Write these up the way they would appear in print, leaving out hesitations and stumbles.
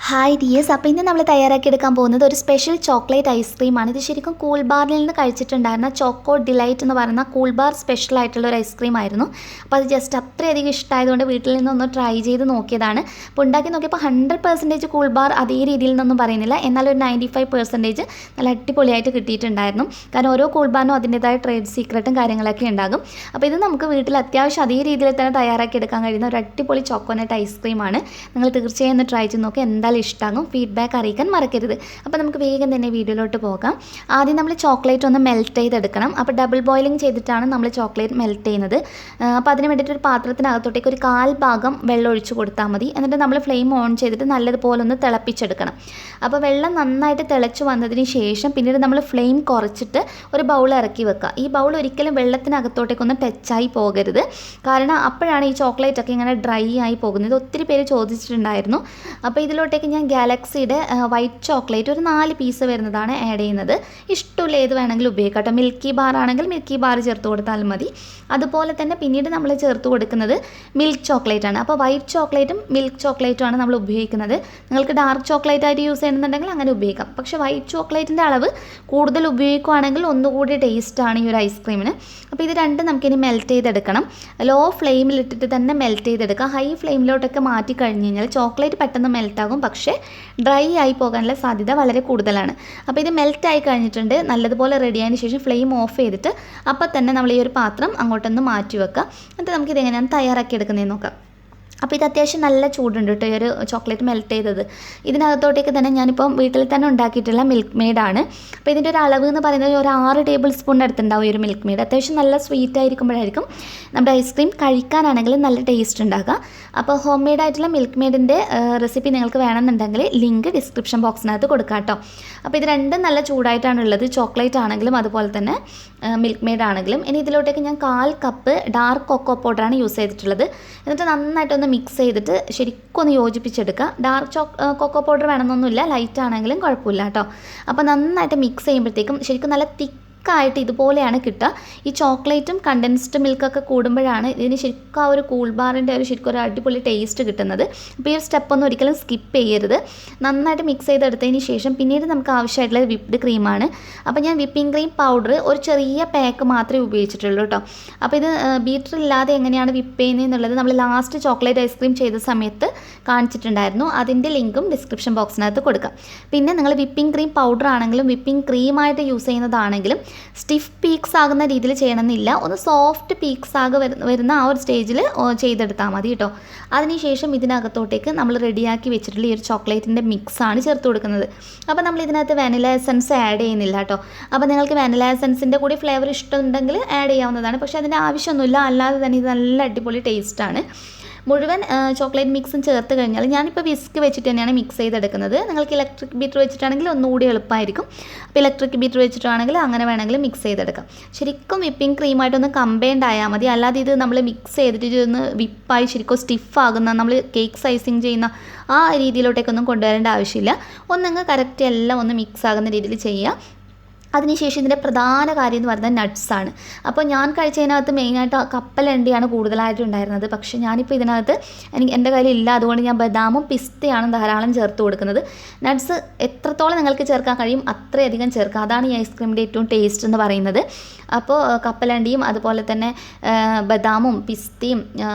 Hi dears, അപ്പോൾ ഇന്ന് നമ്മൾ തയ്യാറാക്കിയെടുക്കാൻ പോകുന്നത് ഒരു സ്പെഷ്യൽ ചോക്ലേറ്റ് ഐസ്ക്രീമാണ്. ഇത് ശരിക്കും കൂൾ ബാറിൽ നിന്ന് കഴിച്ചിട്ടുണ്ടായിരുന്ന ചോക്കോ ഡിലൈറ്റ് എന്ന് പറയുന്ന കൂൾ ബാർ സ്പെഷ്യൽ ആയിട്ടുള്ള ഒരു ഐസ്ക്രീം ആയിരുന്നു. അപ്പോൾ അത് ജസ്റ്റ് അത്രയധികം ഇഷ്ടമായതുകൊണ്ട് വീട്ടിൽ നിന്നൊന്ന് ട്രൈ ചെയ്ത് നോക്കിയതാണ്. അപ്പോൾ ഉണ്ടാക്കി നോക്കിയപ്പോൾ 100% കൂൾ ബാർ അതേ രീതിയിൽ നിന്നൊന്നും പറയുന്നില്ല, എന്നാൽ ഒരു 95% നല്ല അടിപൊളിയായിട്ട് കിട്ടിയിട്ടുണ്ടായിരുന്നു. കാരണം ഓരോ കൂൾ ബാറിനും അതിൻ്റേതായ ട്രേഡ് സീക്രട്ടും കാര്യങ്ങളൊക്കെ ഉണ്ടാകും. അപ്പോൾ ഇത് നമുക്ക് വീട്ടിൽ അത്യാവശ്യം അതേ രീതിയിൽ തന്നെ തയ്യാറാക്കിയെടുക്കാൻ കഴിയുന്ന ഒരു അടിപൊളി ചോക്കോനട്ട് ഐസ്ക്രീമാണ്. നിങ്ങൾ തീർച്ചയായും ഒന്ന് ട്രൈ ചെയ്ത് നോക്കി, എന്തായാലും ഇഷ്ടമാകും. ഫീഡ്ബാക്ക് അറിയിക്കാൻ മറക്കരുത്. അപ്പോൾ നമുക്ക് വേഗം തന്നെ വീഡിയോയിലോട്ട് പോകാം. ആദ്യം നമ്മൾ ചോക്ലേറ്റ് ഒന്ന് മെൽറ്റ് ചെയ്തെടുക്കണം. അപ്പോൾ ഡബിൾ ബോയിലിംഗ് ചെയ്തിട്ടാണ് നമ്മൾ ചോക്ലേറ്റ് മെൽറ്റ് ചെയ്യുന്നത്. അപ്പോൾ അതിന് വേണ്ടിയിട്ട് ഒരു പാത്രത്തിനകത്തോട്ടേക്ക് ഒരു 1/4 ഭാഗം വെള്ളം ഒഴിച്ച് കൊടുത്താൽ മതി. എന്നിട്ട് നമ്മൾ ഫ്ലെയിം ഓൺ ചെയ്തിട്ട് നല്ലതുപോലെ ഒന്ന് തിളപ്പിച്ചെടുക്കണം. അപ്പോൾ വെള്ളം നന്നായിട്ട് തിളച്ച് വന്നതിന് ശേഷം പിന്നീട് നമ്മൾ ഫ്ലെയിം കുറച്ചിട്ട് ഒരു ബൗൾ ഇറക്കി വെക്കുക. ഈ ബൗൾ ഒരിക്കലും വെള്ളത്തിനകത്തോട്ടേക്കൊന്ന് ടച്ചായി പോകരുത്, കാരണം അപ്പോഴാണ് ഈ ചോക്ലേറ്റ് ഒക്കെ ഇങ്ങനെ ഡ്രൈ ആയി പോകുന്നത്. ഒത്തിരി പേര് ചോദിച്ചിട്ടുണ്ടായിരുന്നു. അപ്പോൾ ഇതിലോട്ടേക്ക് ഞാൻ ഗാലക്സിയുടെ വൈറ്റ് ചോക്ലേറ്റ് ഒരു 4 പീസ് വരുന്നതാണ് ആഡ് ചെയ്യുന്നത്. ഇഷ്ടമുള്ള ഏത് വേണമെങ്കിലും ഉപയോഗിക്കാം കേട്ടോ. മിൽക്കി ബാർ ആണെങ്കിൽ മിൽക്കി ബാർ ചേർത്ത് കൊടുത്താൽ മതി. അതുപോലെ തന്നെ പിന്നീട് നമ്മൾ ചേർത്ത് കൊടുക്കുന്നത് മിൽക്ക് ചോക്ലേറ്റ് ആണ്. അപ്പോൾ വൈറ്റ് ചോക്ലേറ്റും മിൽക്ക് ചോക്ലേറ്റും ആണ് നമ്മൾ ഉപയോഗിക്കുന്നത്. നിങ്ങൾക്ക് ഡാർക്ക് ചോക്ലേറ്റ് ആയിട്ട് യൂസ് ചെയ്യണമെന്നുണ്ടെങ്കിൽ അങ്ങനെ ഉപയോഗിക്കാം. പക്ഷേ വൈറ്റ് ചോക്ലേറ്റിൻ്റെ അളവ് കൂടുതൽ ഉപയോഗിക്കുകയാണെങ്കിൽ ഒന്നുകൂടി ടേസ്റ്റാണ് ഈ ഒരു ഐസ്ക്രീമിന്. അപ്പോൾ ഇത് രണ്ടും നമുക്കിനി മെൽറ്റ് ചെയ്തെടുക്കണം. ലോ ഫ്ലെയിമിലിട്ടിട്ട് തന്നെ മെൽറ്റ് ചെയ്തെടുക്കാം. ഹൈ ഫ്ലെയിമിലോട്ടൊക്കെ മാറ്റി കഴിഞ്ഞ് കഴിഞ്ഞാൽ ചോക്ലേറ്റ് പെട്ടെന്ന് മെൽറ്റാകും, പക്ഷേ ഡ്രൈ ആയി പോകാനുള്ള സാധ്യത വളരെ കൂടുതലാണ്. അപ്പോൾ ഇത് മെൽറ്റ് ആയി കഴിഞ്ഞിട്ടുണ്ട്. നല്ലതുപോലെ റെഡി ആയതിനു ശേഷം ഫ്ലെയിം ഓഫ് ചെയ്തിട്ട് അപ്പോൾ തന്നെ നമ്മൾ ഈ ഒരു പാത്രം അങ്ങോട്ടൊന്ന് മാറ്റി വെക്കുക. എന്നിട്ട് നമുക്കിത് എങ്ങനെയാണ് തയ്യാറാക്കി എടുക്കുന്നതെന്ന് നോക്കാം. അപ്പോൾ ഇത് അത്യാവശ്യം നല്ല ചൂടുണ്ട് കേട്ടോ, ഈ ഒരു ചോക്ലേറ്റ് മെൽറ്റ് ചെയ്തത്. ഇതിനകത്തോട്ടേക്ക് തന്നെ ഞാനിപ്പം വീട്ടിൽ തന്നെ ഉണ്ടാക്കിയിട്ടുള്ള മിൽക്ക് മെയ്ഡാണ്. അപ്പോൾ ഇതിൻ്റെ ഒരു അളവ് എന്ന് പറയുന്നത് ഒരു 6 ടേബിൾ സ്പൂൺ അടുത്തുണ്ടാവും ഈ ഒരു മിൽക്ക് മെയ്ഡ്. അത്യാവശ്യം നല്ല സ്വീറ്റ് ആയിരിക്കുമ്പോഴായിരിക്കും നമ്മുടെ ഐസ്ക്രീം കഴിക്കാനാണെങ്കിലും നല്ല ടേസ്റ്റ് ഉണ്ടാകുക. അപ്പോൾ ഹോം മെയ്ഡായിട്ടുള്ള മിൽക്ക് മെയ്ഡിൻ്റെ റെസിപ്പി നിങ്ങൾക്ക് വേണമെന്നുണ്ടെങ്കിൽ ലിങ്ക് ഡിസ്ക്രിപ്ഷൻ ബോക്സിനകത്ത് കൊടുക്കാം കേട്ടോ. അപ്പോൾ ഇത് രണ്ടും നല്ല ചൂടായിട്ടാണുള്ളത്, ചോക്ലേറ്റ് ആണെങ്കിലും അതുപോലെ തന്നെ മിൽക്ക് മെയ്ഡ് ആണെങ്കിലും. ഇനി ഇതിലോട്ടേക്ക് ഞാൻ 1/4 കപ്പ് ഡാർക്ക് കൊക്കോ പൗഡറാണ് യൂസ് ചെയ്തിട്ടുള്ളത്. എന്നിട്ട് നന്നായിട്ടൊന്ന് മിക്സ് ചെയ്തിട്ട് ശരിക്കും ഒന്ന് യോജിപ്പിച്ചെടുക്കുക. ഡാർക്ക് കൊക്കോ പൗഡർ വേണമെന്നൊന്നുമില്ല, ലൈറ്റ് ആണെങ്കിലും കുഴപ്പമില്ല കേട്ടോ. അപ്പോൾ നന്നായിട്ട് മിക്സ് ചെയ്യുമ്പോഴത്തേക്കും ശരിക്കും നല്ല തിക്കായിട്ട് ഇതുപോലെയാണ് കിട്ടുക. ഈ ചോക്ലേറ്റും കണ്ടൻസ്ഡ് മിൽക്കൊക്കെ കൂടുമ്പോഴാണ് ഇതിന് ശരിക്കും ആ ഒരു കൂൾ ബാറിൻ്റെ ഒരു ശരിക്കും ഒരു അടിപൊളി ടേസ്റ്റ് കിട്ടുന്നത്. അപ്പോൾ ഈ ഒരു സ്റ്റെപ്പൊന്നും ഒരിക്കലും സ്കിപ്പ് ചെയ്യരുത്. നന്നായിട്ട് മിക്സ് ചെയ്തെടുത്തതിന് ശേഷം പിന്നീട് നമുക്ക് ആവശ്യമായിട്ടുള്ളത് വിപ്ഡ് ക്രീമാണ്. അപ്പോൾ ഞാൻ വിപ്പിംഗ് ക്രീം പൗഡർ ഒരു ചെറിയ പാക്ക് മാത്രമേ ഉപയോഗിച്ചിട്ടുള്ളൂ കേട്ടോ. അപ്പോൾ ഇത് ബീറ്റർ ഇല്ലാതെ എങ്ങനെയാണ് വിപ്പ് ചെയ്യുന്നത് എന്നുള്ളത് നമ്മൾ ലാസ്റ്റ് ചോക്ലേറ്റ് ഐസ്ക്രീം ചെയ്ത സമയത്ത് കാണിച്ചിട്ടുണ്ടായിരുന്നു. അതിൻ്റെ ലിങ്കും ഡിസ്ക്രിപ്ഷൻ ബോക്സിനകത്ത് കൊടുക്കാം. പിന്നെ നിങ്ങൾ വിപ്പിംഗ് ക്രീം പൗഡർ ആണെങ്കിലും വിപ്പിംഗ് ക്രീമായിട്ട് യൂസ് ചെയ്യുന്നതാണെങ്കിലും സ്റ്റിഫ് പീക്സ് ആകുന്ന രീതിയിൽ ചെയ്യണമെന്നില്ല. ഒന്ന് സോഫ്റ്റ് പീക്സ് വരുന്ന ആ ഒരു സ്റ്റേജിൽ ചെയ്തെടുത്താൽ മതി കേട്ടോ. അതിനുശേഷം ഇതിനകത്തോട്ടേക്ക് നമ്മൾ റെഡിയാക്കി വെച്ചിട്ടുള്ള ഈ ഒരു ചോക്ലേറ്റിൻ്റെ മിക്സാണ് ചേർത്ത് കൊടുക്കുന്നത്. അപ്പോൾ നമ്മൾ ഇതിനകത്ത് വാനില എസൻസ് ആഡ് ചെയ്യുന്നില്ല കേട്ടോ. അപ്പോൾ നിങ്ങൾക്ക് വാനില എസൻസിൻ്റെ കൂടി ഫ്ലേവർ ഇഷ്ടമുണ്ടെങ്കിൽ ആഡ് ചെയ്യാവുന്നതാണ്. പക്ഷേ അതിൻ്റെ ആവശ്യമൊന്നുമില്ല, അല്ലാതെ തന്നെ ഇത് നല്ല അടിപൊളി ടേസ്റ്റാണ്. മുഴുവൻ ചോക്ലേറ്റ് മിക്സും ചേർത്ത് കഴിഞ്ഞാൽ ഞാനിപ്പോൾ വിസ്ക് വെച്ചിട്ട് തന്നെയാണ് മിക്സ് ചെയ്തെടുക്കുന്നത്. നിങ്ങൾക്ക് ഇലക്ട്രിക് ബീറ്റർ വെച്ചിട്ടാണെങ്കിൽ ഒന്നുകൂടി എളുപ്പമായിരിക്കും. അപ്പോൾ ഇലക്ട്രിക് ബീറ്റർ വെച്ചിട്ടാണെങ്കിൽ അങ്ങനെ വേണമെങ്കിൽ മിക്സ് ചെയ്തെടുക്കാം. ശരിക്കും വിപ്പിംഗ് ക്രീമായിട്ടൊന്ന് കമ്പൈൻഡ് ആയാൽ മതി, അല്ലാതെ ഇത് നമ്മൾ മിക്സ് ചെയ്തിട്ട് ഇതൊന്ന് വിപ്പായി ശരിക്കും സ്റ്റിഫാകുന്ന നമ്മൾ കേക്ക് സൈസിങ് ചെയ്യുന്ന ആ രീതിയിലോട്ടേക്കൊന്നും കൊണ്ടുവരേണ്ട ആവശ്യമില്ല. ഒന്നങ്ങ് കറക്റ്റ് എല്ലാം ഒന്ന് മിക്സ് ആകുന്ന രീതിയിൽ ചെയ്യുക. അതിനുശേഷം ഇതിൻ്റെ പ്രധാന കാര്യം എന്ന് പറയുന്നത് നട്ട്സാണ്. അപ്പോൾ ഞാൻ കഴിച്ചതിനകത്ത് മെയിനായിട്ട് കപ്പലണ്ടിയാണ് കൂടുതലായിട്ടുണ്ടായിരുന്നത്. പക്ഷേ ഞാനിപ്പോൾ ഇതിനകത്ത് എൻ്റെ കയ്യിലില്ല, അതുകൊണ്ട് ഞാൻ ബദാമും പിസ്തയാണ് ധാരാളം ചേർത്ത് കൊടുക്കുന്നത്. നട്ട്സ് എത്രത്തോളം നിങ്ങൾക്ക് ചേർക്കാൻ കഴിയും അത്രയധികം ചേർക്കുക. അതാണ് ഈ ഐസ്ക്രീമിൻ്റെ ഏറ്റവും ടേസ്റ്റ് എന്ന് പറയുന്നത്. അപ്പോൾ കപ്പലണ്ടിയും അതുപോലെ തന്നെ ബദാമും പിസ്തയും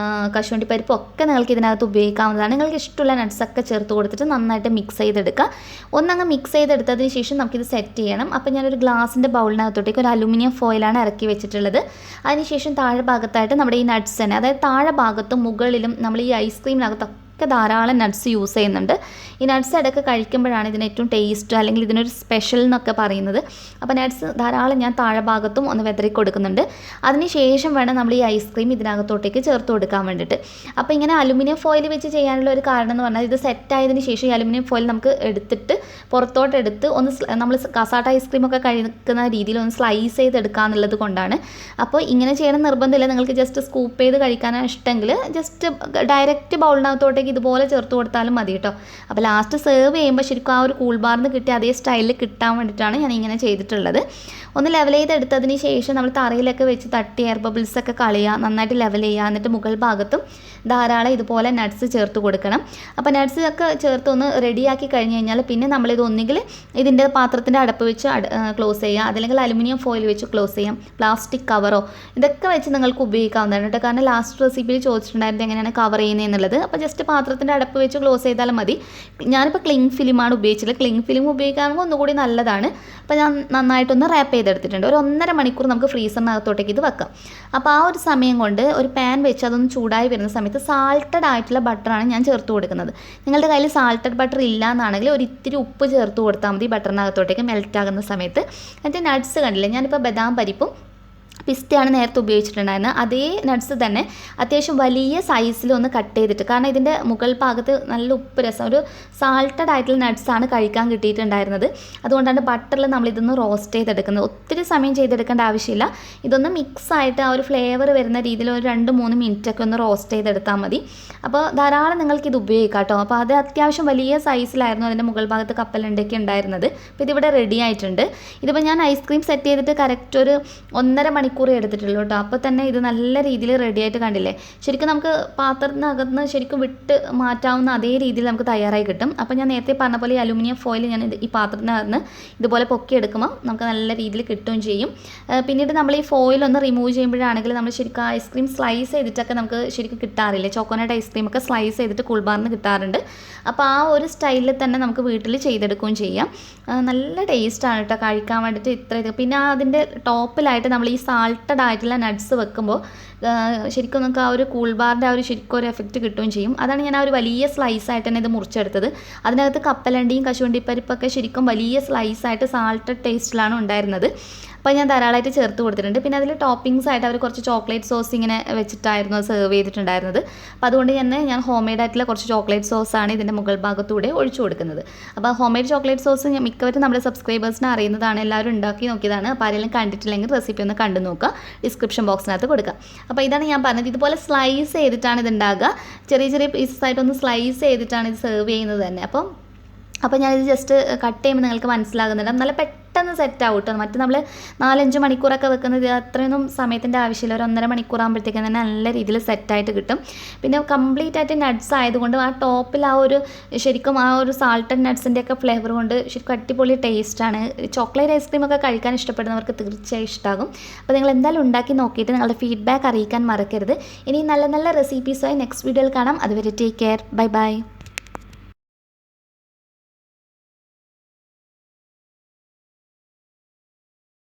കശുവണ്ടിപ്പരിപ്പും ഒക്കെ നിങ്ങൾക്ക് ഇതിനകത്ത് ഉപയോഗിക്കാവുന്നതാണ്. നിങ്ങൾക്ക് ഇഷ്ടമുള്ള നട്ട്സൊക്കെ ചേർത്ത് കൊടുത്തിട്ട് നന്നായിട്ട് മിക്സ് ചെയ്തെടുക്കുക. ഒന്നങ്ങ് മിക്സ് ചെയ്തെടുത്തതിന് ശേഷം നമുക്കിത് സെറ്റ് ചെയ്യണം. അപ്പോൾ ഞാനൊരു ഗ്ലാസിൻ്റെ ബൗളിനകത്തോട്ടേക്ക് ഒരു അലുമിനിയം ഫോയിലാണ് ഇറക്കി വെച്ചിട്ടുള്ളത്. അതിനുശേഷം താഴെ ഭാഗത്തായിട്ട് നമ്മുടെ ഈ നട്ട്സ് തന്നെ, അതായത് താഴെ ഭാഗത്തും മുകളിലും നമ്മൾ ഈ ഐസ്ക്രീമിനകത്തൊക്കെ ധാരാളം നട്ട്സ് യൂസ് ചെയ്യുന്നുണ്ട്. ഈ നട്ട്സ് ഇടയ്ക്ക് കഴിക്കുമ്പോഴാണ് ഇതിന് ഏറ്റവും ടേസ്റ്റ് അല്ലെങ്കിൽ ഇതിനൊരു സ്പെഷ്യൽ എന്നൊക്കെ പറയുന്നത്. അപ്പോൾ നട്ട്സ് ധാരാളം ഞാൻ താഴെ ഭാഗത്തും ഒന്ന് വെതറി കൊടുക്കുന്നുണ്ട്. അതിനുശേഷം വേണം നമ്മൾ ഈ ഐസ്ക്രീം ഇതിനകത്തോട്ടേക്ക് ചേർത്ത് കൊടുക്കാൻ വേണ്ടിയിട്ട്. അപ്പോൾ ഇങ്ങനെ അലുമിനിയം ഫോയിൽ വെച്ച് ചെയ്യാനുള്ള ഒരു കാരണം എന്ന് പറഞ്ഞാൽ ഇത് സെറ്റായതിന് ശേഷം ഈ അലുമിനിയം ഫോയിൽ നമുക്ക് എടുത്തിട്ട് പുറത്തോട്ടെടുത്ത് ഒന്ന് നമ്മൾ കസാട്ട ഐസ്ക്രീമൊക്കെ കഴിക്കുന്ന രീതിയിൽ ഒന്ന് സ്ലൈസ് ചെയ്തെടുക്കുക എന്നുള്ളത് കൊണ്ടാണ്. അപ്പോൾ ഇങ്ങനെ ചെയ്യണം നിർബന്ധമില്ല. നിങ്ങൾക്ക് ജസ്റ്റ് സ്കൂപ്പ് ചെയ്ത് കഴിക്കാനാണ് ഇഷ്ടമെങ്കിൽ ജസ്റ്റ് ഡയറക്റ്റ് ബൗളിനകത്തോട്ടേക്ക് വേണമെന്നുണ്ടെങ്കിൽ ഇതുപോലെ ചേർത്ത് കൊടുത്താലും മതി കേട്ടോ. അപ്പോൾ ലാസ്റ്റ് സെർവ് ചെയ്യുമ്പോൾ ശരിക്കും ആ ഒരു കൂൾ ബാറിന് കിട്ടിയ അതേ സ്റ്റൈലിൽ കിട്ടാൻ വേണ്ടിയിട്ടാണ് ഞാൻ ഇങ്ങനെ ചെയ്തിട്ടുള്ളത്. ഒന്ന് ലെവൽ ചെയ്തെടുത്തതിന് ശേഷം നമ്മൾ തറയിലൊക്കെ വെച്ച് തട്ടി എയർ ബബിൾസൊക്കെ കളയുക, നന്നായിട്ട് ലെവൽ ചെയ്യുക. എന്നിട്ട് മുകൾ ഭാഗത്തും ധാരാളം ഇതുപോലെ നട്ട്സ് ചേർത്ത് കൊടുക്കണം. അപ്പോൾ നട്ട്സ് ഒക്കെ ചേർത്ത് ഒന്ന് റെഡിയാക്കി കഴിഞ്ഞ് കഴിഞ്ഞാൽ പിന്നെ നമ്മളിത് ഒന്നുകിൽ ഇതിൻ്റെ പാത്രത്തിൻ്റെ അടപ്പ് വെച്ച് ക്ലോസ് ചെയ്യുക, അതല്ലെങ്കിൽ അലുമിനിയം ഫോയിൽ വെച്ച് ക്ലോസ് ചെയ്യാം, പ്ലാസ്റ്റിക് കവറോ ഇതൊക്കെ വെച്ച് നിങ്ങൾക്ക് ഉപയോഗിക്കാവുന്നതാണ് കേട്ടോ. കാരണം ലാസ്റ്റ് റെസിപ്പിയിൽ ചോദിച്ചിട്ടുണ്ടായിരുന്നു എങ്ങനെയാണ് കവർ ചെയ്യുന്നത് എന്നുള്ളത്. അപ്പോൾ ജസ്റ്റ് പാത്രത്തിൻ്റെ അടപ്പ് വെച്ച് ക്ലോസ് ചെയ്താലും മതി. ഞാനിപ്പോൾ ക്ലിങ് ഫിലിമാണ് ഉപയോഗിച്ചത്. ക്ലിങ് ഫിലിം ഉപയോഗിക്കുകയാണെങ്കിൽ ഒന്നുകൂടി നല്ലതാണ്. അപ്പോൾ ഞാൻ നന്നായിട്ടൊന്ന് റാപ്പ് ചെയ്തെടുത്തിട്ടുണ്ട്. ഒരു 1.5 മണിക്കൂർ നമുക്ക് ഫ്രീസറിനകത്തോട്ടേക്ക് ഇത് വെക്കാം. അപ്പോൾ ആ ഒരു സമയം കൊണ്ട് ഒരു പാൻ വെച്ച് അതൊന്ന് ചൂടായി വരുന്ന സമയത്ത് സാൾട്ടഡ് ആയിട്ടുള്ള ബട്ടറാണ് ഞാൻ ചേർത്ത് കൊടുക്കുന്നത്. നിങ്ങളുടെ കയ്യിൽ സാൾട്ടഡ് ബട്ടർ ഇല്ല എന്നാണെങ്കിൽ ഒരു ഇത്തിരി ഉപ്പ് ചേർത്ത് കൊടുത്താൽ മതി ബട്ടറിനകത്തോട്ടേക്ക് മെൽറ്റ് ആകുന്ന സമയത്ത്. എന്നിട്ട് നട്ട്സ് കണ്ടില്ലേ, ഞാനിപ്പോൾ ബദാം പരിപ്പും പിസ്തയാണ് നേരത്തെ ഉപയോഗിച്ചിട്ടുണ്ടായിരുന്നത്. അതേ നട്ട്സ് തന്നെ അത്യാവശ്യം വലിയ സൈസിലൊന്ന് കട്ട് ചെയ്തിട്ട്, കാരണം ഇതിൻ്റെ മുകൾ ഭാഗത്ത് നല്ല ഉപ്പ് രസം ഒരു സാൾട്ടഡ് ആയിട്ടുള്ള നട്ട്സാണ് കഴിക്കാൻ കിട്ടിയിട്ടുണ്ടായിരുന്നത്. അതുകൊണ്ടാണ് ബട്ടറിൽ നമ്മളിതൊന്ന് റോസ്റ്റ് ചെയ്തെടുക്കുന്നത്. ഒത്തിരി സമയം ചെയ്തെടുക്കേണ്ട ആവശ്യമില്ല. ഇതൊന്ന് മിക്സായിട്ട് ആ ഒരു ഫ്ലേവർ വരുന്ന രീതിയിൽ ഒരു 2-3 മിനിറ്റൊക്കെ ഒന്ന് റോസ്റ്റ് ചെയ്തെടുത്താൽ മതി. അപ്പോൾ ധാരാളം നിങ്ങൾക്കിത് ഉപയോഗിക്കാം കേട്ടോ. അപ്പോൾ അത് അത്യാവശ്യം വലിയ സൈസിലായിരുന്നു അതിൻ്റെ മുകൾ ഭാഗത്ത് കപ്പലണ്ടൊക്കെ ഉണ്ടായിരുന്നത്. അപ്പോൾ ഇതിവിടെ റെഡി ആയിട്ടുണ്ട്. ഇതിപ്പോൾ ഞാൻ ഐസ്ക്രീം സെറ്റ് ചെയ്തിട്ട് കറക്റ്റ് ഒരു 1.5 മണിക്കൂർ എടുത്തിട്ടുള്ളൂ കേട്ടോ. അപ്പോൾ തന്നെ ഇത് നല്ല രീതിയിൽ റെഡി ആയിട്ട് കണ്ടില്ലേ. ശരിക്കും നമുക്ക് പാത്രത്തിനകത്ത് ശരിക്കും വിട്ട് മാറ്റാവുന്ന അതേ രീതിയിൽ നമുക്ക് തയ്യാറായി കിട്ടും. അപ്പോൾ ഞാൻ നേരത്തെ പറഞ്ഞ പോലെ ഈ അലുമിനിയം ഫോയിൽ ഞാൻ ഈ പാത്രത്തിനകത്ത് ഇതുപോലെ പൊക്കിയെടുക്കുമ്പോൾ നമുക്ക് നല്ല രീതിയിൽ കിട്ടുകയും ചെയ്യും. പിന്നീട് നമ്മൾ ഈ ഫോയിൽ ഒന്ന് റിമൂവ് ചെയ്യുമ്പോഴാണെങ്കിൽ നമ്മൾ ശരിക്കും ഐസ്ക്രീം സ്ലൈസ് ചെയ്തിട്ടൊക്കെ നമുക്ക് ശരിക്കും കിട്ടാറില്ല. ചോക്കോനട്ട് ഐസ്ക്രീമൊക്കെ സ്ലൈസ് ചെയ്തിട്ട് കൂൾ ബാറിന് കിട്ടാറുണ്ട്. അപ്പോൾ ആ ഒരു സ്റ്റൈലിൽ തന്നെ നമുക്ക് വീട്ടിൽ ചെയ്തെടുക്കുകയും ചെയ്യാം. നല്ല ടേസ്റ്റാണ് കേട്ടോ കഴിക്കാൻ വേണ്ടിയിട്ട്. ഇത് പിന്നെ അതിൻ്റെ ടോപ്പിലായിട്ട് നമ്മൾ ഈ സാൾട്ടഡ് ആയിട്ടുള്ള നട്ട്സ് വെക്കുമ്പോൾ ശരിക്കും നമുക്ക് ആ ഒരു കൂൾ ബാറിൻ്റെ ആ ഒരു ശരിക്കും ഒരു എഫക്റ്റ് കിട്ടുകയും ചെയ്യും. അതാണ് ഞാൻ ആ ഒരു വലിയ സ്ലൈസായിട്ട് തന്നെ ഇത് മുറിച്ചെടുത്തത്. അതിനകത്ത് കപ്പലണ്ടിയും കശുവണ്ടിപ്പരിപ്പൊക്കെ ശരിക്കും വലിയ സ്ലൈസായിട്ട് സാൾട്ടഡ് ടേസ്റ്റിലാണ് ഉണ്ടായിരുന്നത്. അപ്പോൾ ഞാൻ ധാരാളമായിട്ട് ചേർത്ത് കൊടുത്തിട്ടുണ്ട്. പിന്നെ അതിൽ ടോപ്പിങ്സ് ആയിട്ട് അവർ കുറച്ച് ചോക്ലേറ്റ് സോസ് ഇങ്ങനെ വെച്ചിട്ടായിരുന്നു സെർവ് ചെയ്തിട്ടുണ്ടായിരുന്നത്. അപ്പോൾ അതുകൊണ്ട് തന്നെ ഞാൻ ഹോം മെയ്ഡ് ആയിട്ടുള്ള കുറച്ച് ചോക്ലേറ്റ് സോസാണ് ഇതിൻ്റെ മുകൾ ഭാഗത്തൂടെ ഒഴിച്ചു കൊടുക്കുന്നത്. അപ്പോൾ ഹോം മെയ്ഡ് ചോക്ലേറ്റ് സോസ് മിക്കവരും നമ്മുടെ സബ്സ്ക്രൈബേഴ്സിന് അറിയുന്നതാണ്, എല്ലാവരും ഉണ്ടാക്കി നോക്കിയതാണ്. അപ്പോൾ ആരെങ്കിലും കണ്ടിട്ടില്ലെങ്കിൽ റെസിപ്പി ഒന്ന് കണ്ടു നോക്കുക, ഡിസ്ക്രിപ്ഷൻ ബോക്സിനകത്ത് കൊടുക്കുക. അപ്പോൾ ഇതാണ് ഞാൻ പറഞ്ഞത്, ഇതുപോലെ സ്ലൈസ് ചെയ്തിട്ടാണ് ഇത് ഉണ്ടാകുക. ചെറിയ ചെറിയ പീസസ് ആയിട്ടൊന്ന് സ്ലൈസ് ചെയ്തിട്ടാണ് ഇത് സെർവ് ചെയ്യുന്നത് തന്നെ. അപ്പോൾ ഞാനിത് ജസ്റ്റ് കട്ട് ചെയ്യുമ്പോൾ നിങ്ങൾക്ക് മനസ്സിലാകുന്നുണ്ട് നല്ല പെട്ടെന്ന് സെറ്റ് ആവും കേട്ടോ. മറ്റ് നമ്മൾ 4-5 മണിക്കൂറൊക്കെ വെക്കുന്നത് അത്രയൊന്നും സമയത്തിൻ്റെ ആവശ്യമില്ല. ഒരു 1.5 മണിക്കൂറാകുമ്പോഴത്തേക്കും തന്നെ നല്ല രീതിയിൽ സെറ്റായിട്ട് കിട്ടും. പിന്നെ കംപ്ലീറ്റ് ആയിട്ട് നട്ട്സ് ആയതുകൊണ്ട് ആ ടോപ്പിൽ ആ ഒരു ശരിക്കും ആ ഒരു സാൾട്ടഡ് നട്ട്സിൻ്റെയൊക്കെ ഫ്ലേവർ കൊണ്ട് ശരിക്കും അടിപൊളി ടേസ്റ്റാണ്. ചോക്ലേറ്റ് ഐസ്ക്രീമൊക്കെ കഴിക്കാൻ ഇഷ്ടപ്പെടുന്നവർക്ക് തീർച്ചയായും ഇഷ്ടമാകും. അപ്പോൾ നിങ്ങൾ എന്തായാലും ഉണ്ടാക്കി നോക്കിയിട്ട് നിങ്ങളുടെ ഫീഡ്ബാക്ക് അറിയിക്കാൻ മറക്കരുത്. ഇനി നല്ല നല്ല റെസിപ്പീസുമായി നെക്സ്റ്റ് വീഡിയോയിൽ കാണാം. അതുവരെ ടേക്ക് കെയർ, ബൈ ബൈ.